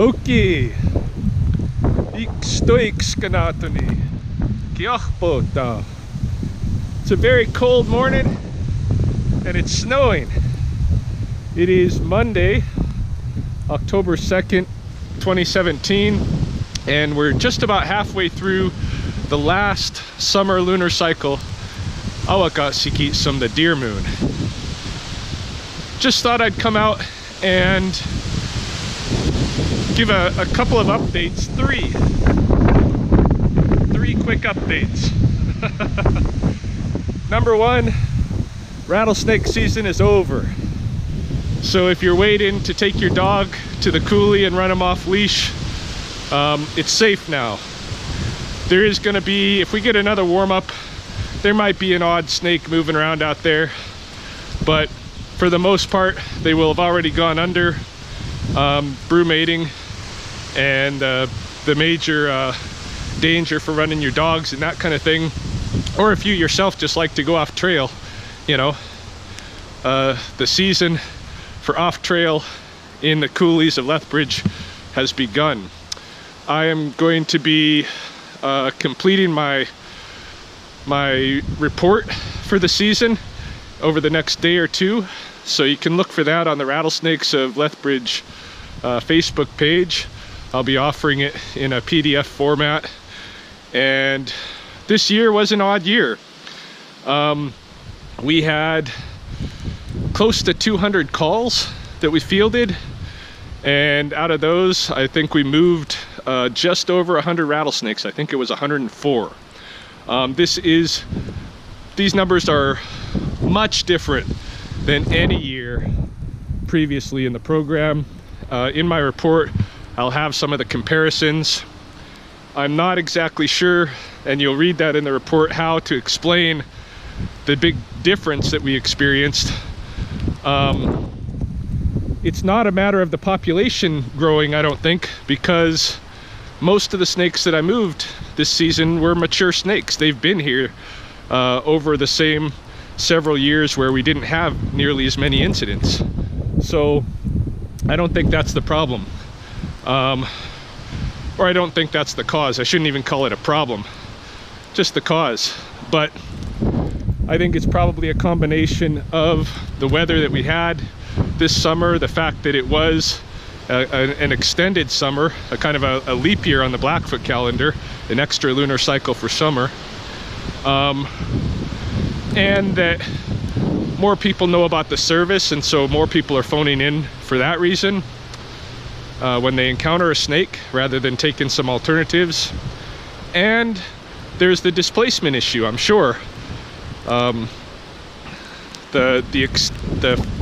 Okay. Stoiks kanatoni. Kiachpota. It's a very cold morning and it's snowing. It is Monday, October 2nd, 2017, and we're just about halfway through the last summer lunar cycle. Awaka Siki some the deer moon. Just thought I'd come out and give a couple of updates. Three quick updates. Number one, rattlesnake season is over. So if you're waiting to take your dog to the coulee and run him off leash, it's safe now. There is going to be, if we get another warm up, there might be an odd snake moving around out there, but for the most part they will have already gone under, brumating, and the major danger for running your dogs and that kind of thing, or if you yourself just like to go off trail, you know, the season for off trail in the coulees of Lethbridge has begun. I am going to be completing my report for the season over the next day or two, so you can look for that on the Rattlesnakes of Lethbridge Facebook page. I'll be offering it in a PDF format. And this year was an odd year. We had close to 200 calls that we fielded, and out of those I think we moved just over 100 rattlesnakes. I think it was 104. These numbers are much different than any year previously in the program. In my report I'll have some of the comparisons. I'm not exactly sure, and you'll read that in the report, how to explain the big difference that we experienced. It's not a matter of the population growing, I don't think, because most of the snakes that I moved this season were mature snakes. They've been here over the same several years where we didn't have nearly as many incidents. So I don't think that's the problem. Or I don't think that's the cause. I shouldn't even call it a problem, just the cause. But I think it's probably a combination of the weather that we had this summer, the fact that it was an extended summer, a kind of a leap year on the Blackfoot calendar, an extra lunar cycle for summer, and that more people know about the service, and so more people are phoning in for that reason when they encounter a snake, rather than taking some alternatives. And there's the displacement issue, I'm sure. The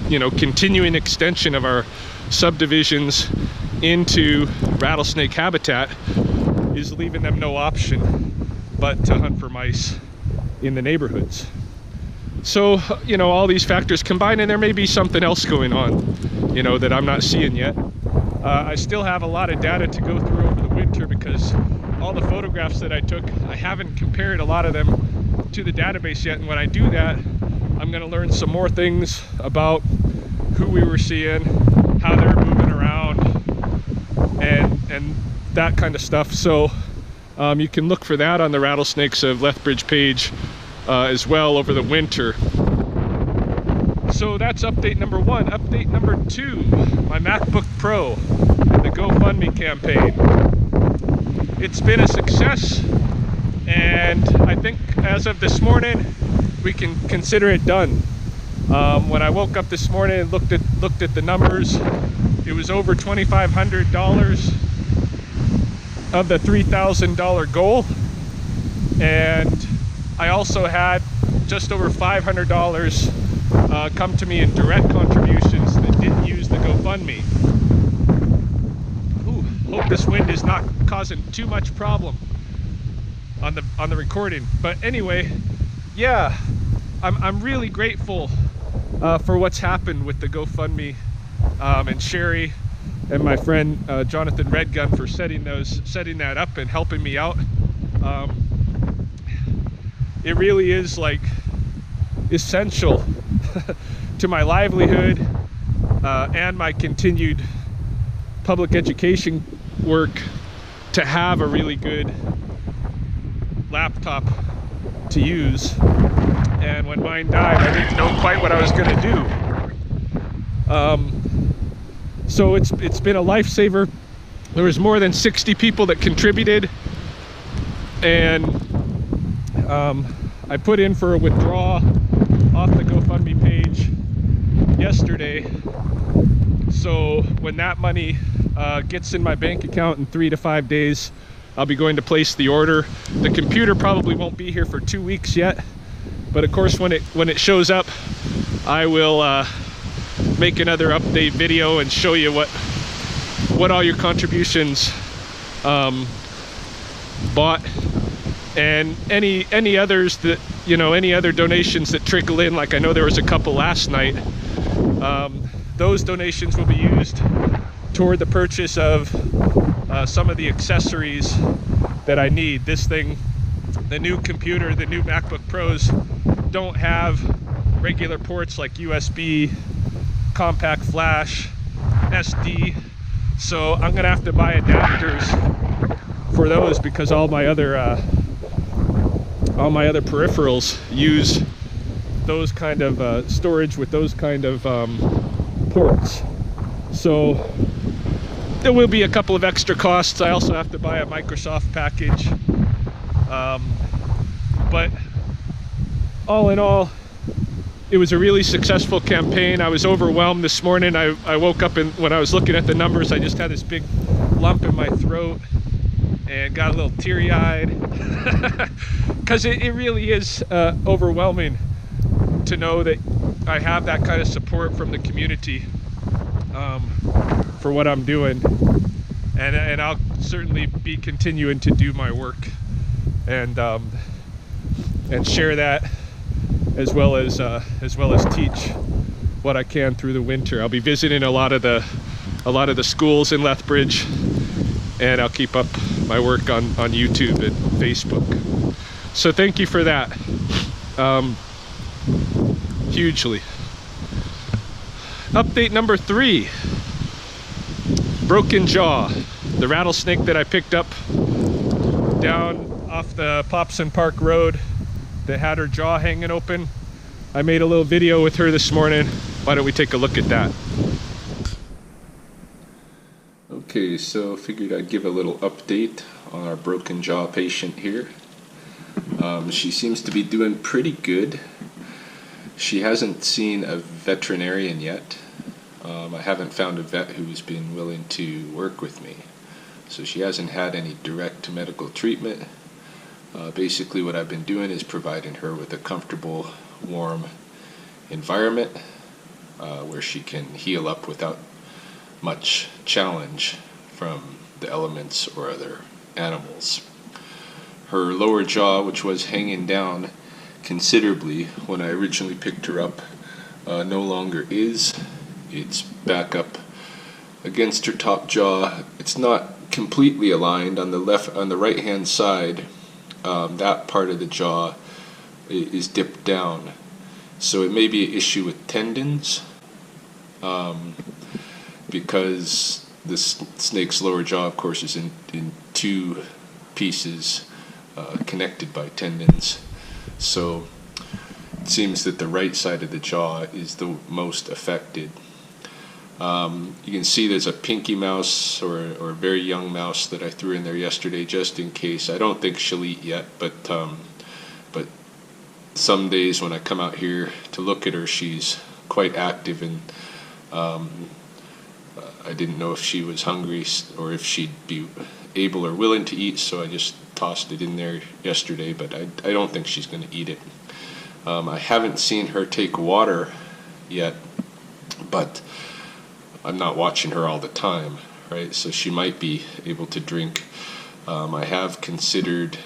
you know, continuing extension of our subdivisions into rattlesnake habitat is leaving them no option but to hunt for mice in the neighborhoods. So, you know, all these factors combined, and there may be something else going on, you know, that I'm not seeing yet. I still have a lot of data to go through over the winter, because all the photographs that I took, I haven't compared a lot of them to the database yet, and when I do that, I'm going to learn some more things about who we were seeing, how they're moving around, and that kind of stuff. So you can look for that on the Rattlesnakes of Lethbridge page as well over the winter. So that's update number one. Update number two, my MacBook Pro, the GoFundMe campaign. It's been a success, and I think as of this morning we can consider it done. When I woke up this morning and looked at the numbers, it was over $2,500 of the $3,000 goal, and I also had just over $500 come to me in direct contributions that didn't use the GoFundMe. Ooh, hope this wind is not causing too much problem on the recording. But anyway, yeah, I'm really grateful for what's happened with the GoFundMe, and Sheri and my friend Jonathan Redgun for setting that up and helping me out. It really is like essential to my livelihood and my continued public education work to have a really good laptop to use. And when mine died, I didn't know quite what I was going to do. So it's been a lifesaver. There was more than 60 people that contributed, and I put in for a withdrawal off the GoFundMe page yesterday. So when that money gets in my bank account in 3 to 5 days, I'll be going to place the order. The computer probably won't be here for 2 weeks yet, but of course when it shows up, I will make another update video and show you what all your contributions bought, and any others that, you know, any other donations that trickle in. Like I know there was a couple last night. Those donations will be used toward the purchase of some of the accessories that I need. This thing, the new computer, the new MacBook Pros don't have regular ports like USB, compact flash, SD. So I'm gonna have to buy adapters for those, because all my other peripherals use those kind of storage with those kind of ports. So there will be a couple of extra costs. I also have to buy a Microsoft package. But all in all, it was a really successful campaign. I was overwhelmed this morning. I woke up, and when I was looking at the numbers, I just had this big lump in my throat and got a little teary-eyed because it really is overwhelming to know that I have that kind of support from the community for what I'm doing, and I'll certainly be continuing to do my work and share that, as well as teach what I can through the winter. I'll be visiting a lot of the schools in Lethbridge, and I'll keep up my work on YouTube and Facebook. So thank you for that, hugely. Update number 3, broken jaw. The rattlesnake that I picked up down off the Popson Park Road that had her jaw hanging open. I made a little video with her this morning. Why don't we take a look at that? Okay, so figured I'd give a little update on our broken jaw patient here. She seems to be doing pretty good. She hasn't seen a veterinarian yet. I haven't found a vet who's been willing to work with me. So she hasn't had any direct medical treatment. Basically what I've been doing is providing her with a comfortable, warm environment where she can heal up without much challenge from the elements or other animals. Her lower jaw, which was hanging down considerably when I originally picked her up, no longer is. It's back up against her top jaw. It's not completely aligned on the right hand side. That part of the jaw is dipped down, so it may be an issue with tendons, because the snake's lower jaw, of course, is in 2 pieces connected by tendons. So it seems that the right side of the jaw is the most affected. You can see there's a pinky mouse or a very young mouse that I threw in there yesterday just in case. I don't think she'll eat yet, but some days when I come out here to look at her, she's quite active, and I didn't know if she was hungry or if she'd be able or willing to eat, so I just tossed it in there yesterday, but I don't think she's going to eat it. I haven't seen her take water yet, but I'm not watching her all the time, right? So she might be able to drink. I have considered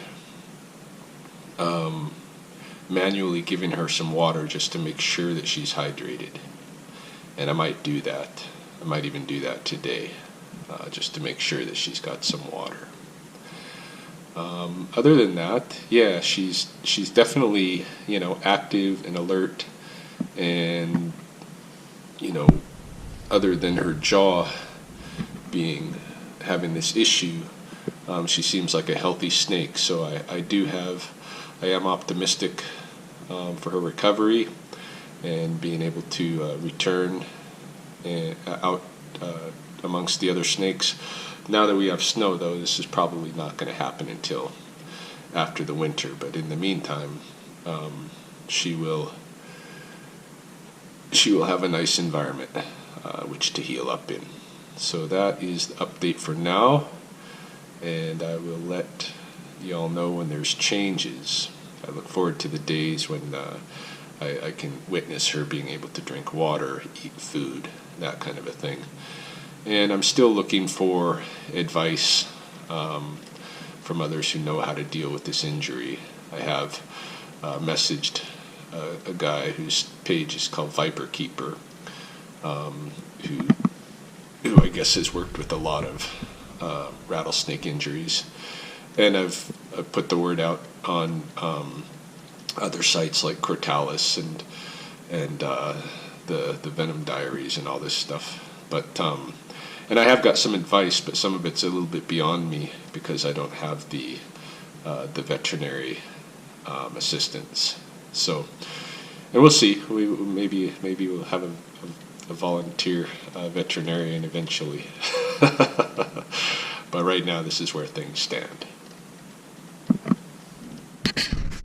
manually giving her some water just to make sure that she's hydrated, and I might do that. I might even do that today, just to make sure that she's got some water. Other than that, yeah, she's definitely, active and alert, and other than her jaw having this issue. She seems like a healthy snake, so I am optimistic for her recovery and being able to return out amongst the other snakes. Now that we have snow, though, this is probably not going to happen until after the winter. But in the meantime, she will have a nice environment which to heal up in. So that is the update for now, and I will let you all know when there's changes. I look forward to the days when I can witness her being able to drink water, eat food, that kind of a thing. And I'm still looking for advice from others who know how to deal with this injury. I have messaged a guy whose page is called Viper Keeper, who I guess has worked with a lot of rattlesnake injuries, and I've put the word out on other sites like Cortalis and the Venom Diaries and all this stuff. But and I have got some advice, but some of it's a little bit beyond me because I don't have the veterinary assistance. So, and we'll see. Maybe we'll have a volunteer veterinarian eventually. But right now, this is where things stand.